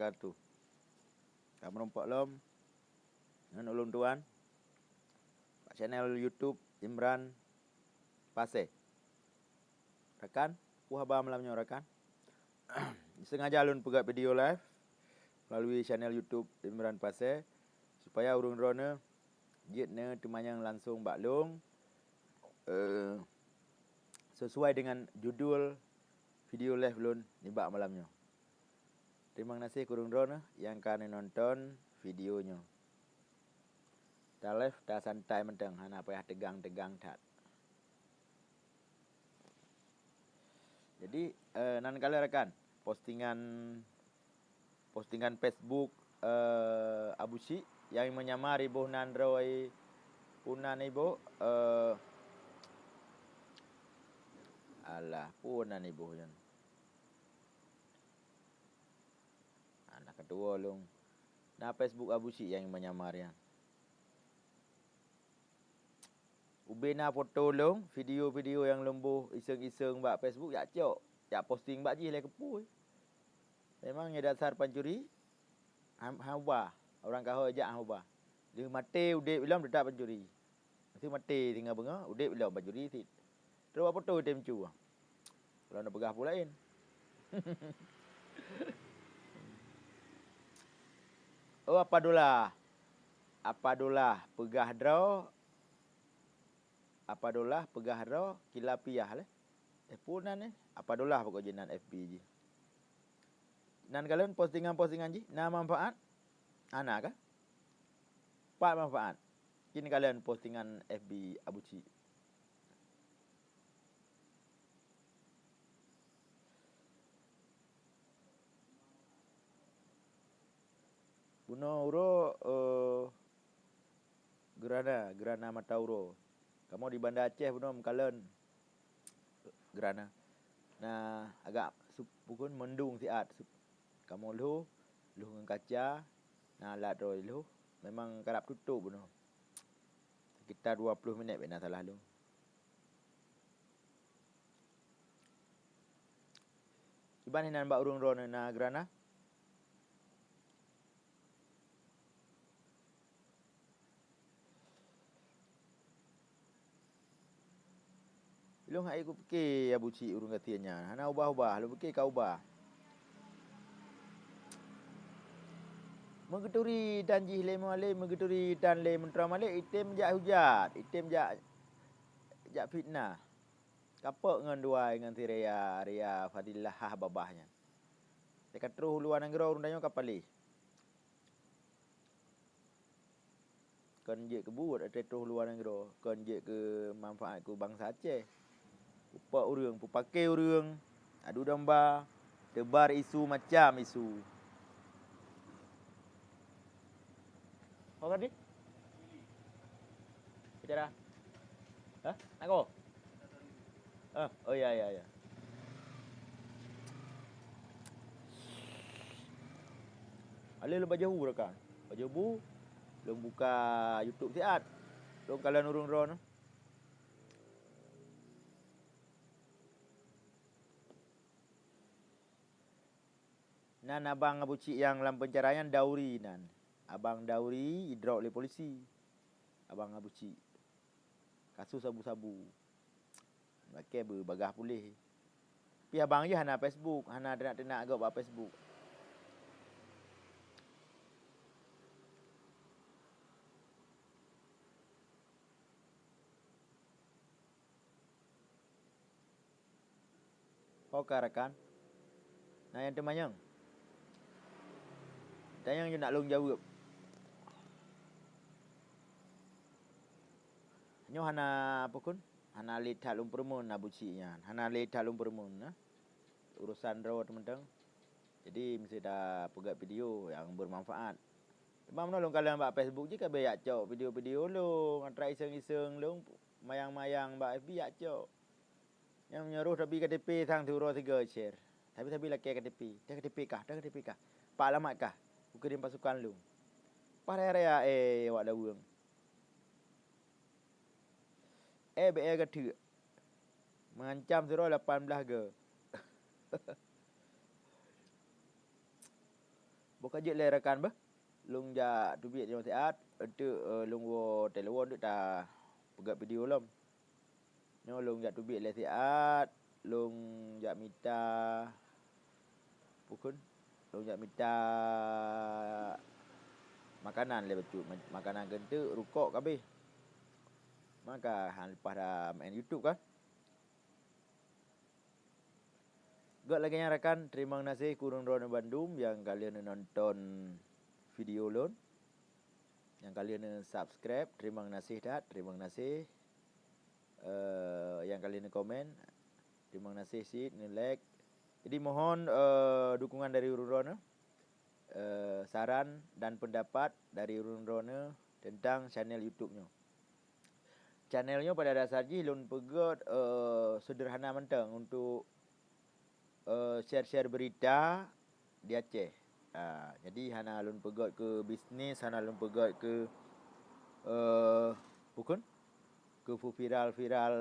wabarakatuh. Kamu nampak lom? Dengan ulun tuan Pak channel YouTube Imran Pasir. Rekan, wahaba malamnya rekan. Sengaja ulun buat video live melalui channel YouTube Imran Pasir supaya urung drone jetne temanyang langsung baklung sesuai dengan judul video live ulun nibak malamnya. Terima kasih kurung drone yang kalian nonton videonya. Dah live, dah santai menteng, hana payah tegang-tegang tak. Jadi nan kali rekan postingan Facebook Abu Syik yang menyamar ibu nandroi punan ibu alah punan ibu jan. Anak kedua long. Nah Facebook Abu Syik yang menyamarnya. Ubena foto long, video-video yang lembuh iseng-iseng bak Facebook ya cok. Ya posting bak ji le kepu. Memangnya dasar pencuri. Hamba, orang kau ajak hamba. Dia mati udip bilang tidak pencuri. Nanti mati tinggal benga, udip bilang pencuri ti. Terus apa foto dia mencu. Kalau nak pegah pulain. Oh apa dolah pegah draw. Apa dolah pegah draw kilapiah le. Punan apa dolah pokok jenan FB je. Nan kalian postingan je, nah manfaat anak kah? Pak manfaat. Kini kalian postingan FB Abu Syik. Buno uro Gerana Matauro. Kamu di Banda Aceh buno kalian Gerana. Nah, agak pukun mendung siat. Kamu lu dengan kaca. Nah, lat roy lu. Memang kerap tutup buno. Sekitar 20 minit bina salah lu. Cuba ni nan bak urung drone na Gerana. Lu hai ku fikir Abu Syik urung katianya. Hana ubah-ubah, lu fikir kau ubah. Mengeturi dan jihle male mengeturi dan le mentra male item jak hujat, item jak fitnah. Kapok ngan dua dengan si Ria Fadilah babahnya. Dekat terus luar negara urung danyo kapali. Kan je ke buat ada terus luar negara, kan je ke manfaat ku bangsa Aceh. Upak urang, pakai urang, adu domba, tebar isu macam isu. Kau tadi? Bicara? Hah? Aku? Oh ya. Ale lu baju rekan. Baju bu, lu buka YouTube siat. Lu kalian urung drone. Nan abang Abu Syik yang dalam pencarian Dauri nan. Abang Dauri drop oleh polisi. Abang Abu Syik. Kasus sabu-sabu. Pakai berbagah pulih. Tapi abang je hana Facebook, hana nak agak buat Facebook. Oke rekan. Nah yang temanyang. Tanyang je nak long jawab. Nyo hana apa kun? Hana lihat lum permun Abu Syiknya. Hana lihat lum permun nah. Urusan draw teman-teman. Jadi mesti dah pegat video yang bermanfaat. Sebab menolong kalian buat Facebook je kan beyak cok video-video lu, antara iseng-iseng lu mayang-mayang buat FB yak cok. Yang menyeruh tapi KTP sang turun 3 share. Tapi laki KTP. Dah KTP kah? Pak alamat kah? Kirim pasukan lu. Paraya awak dah buang. Be kata mengancam suruh 18 ke. Buka je le rakan bah. Lung ja tubik je sehat. Itu lung wo telefon tu dah pegat video lom. Nyo lung ja tubik le sehat. Lung ja minta pukun. Lung ja minta makanan le betul. Makanan gentu rukok kabeh. Maka hang lepas dah main YouTube kan. Gak lagi rakan, terima kasih kurang Rona Bandung yang kalian nonton video lon. Yang kalian subscribe, terima kasih dah, terima kasih. Yang kalian komen, terima kasih sih, like. Jadi mohon dukungan dari Rona. Saran dan pendapat dari Rona tentang channel YouTube-nya. Channelnya pada dasarnya lun pegot sederhana mentang untuk share-share berita di Aceh. Jadi hana lun pegot ke bisnis, hana lun pegot ke bukan ke viral-viral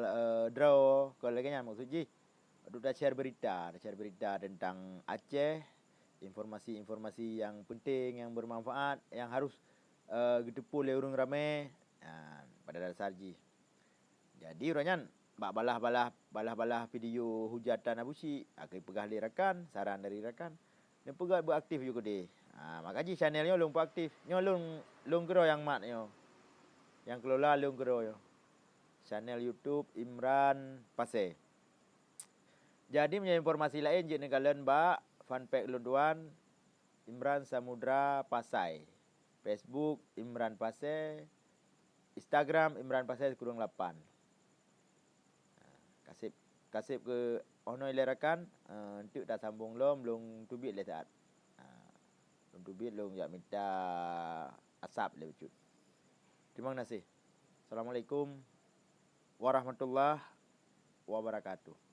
draw kalau lagi maksudnya dah share berita tentang Aceh, informasi-informasi yang penting, yang bermanfaat, yang harus gedepul oleh orang ramai pada dasarnya. Jadi orangnya bak balah video hujatan abusi, akai pegah li rakan, saran dari rakan. Dan pegah beraktif juga deh. Makanya channelnya lung aktif. Nyo lung gero yang mat nyo. Yang kelola lung gero yo. Channel YouTube Imran Pasai. Jadi punya informasi lain je kalian bak fun fact lunduan Imran Samudra Pasai. Facebook Imran Pasai. Instagram Imran Pasai _8. Kasih ke ono ilerakan untuk dah sambung lom lung tubik le saat. Lung tubik lung jak minta asap le ucut. Terima kasih. Assalamualaikum warahmatullahi wabarakatuh.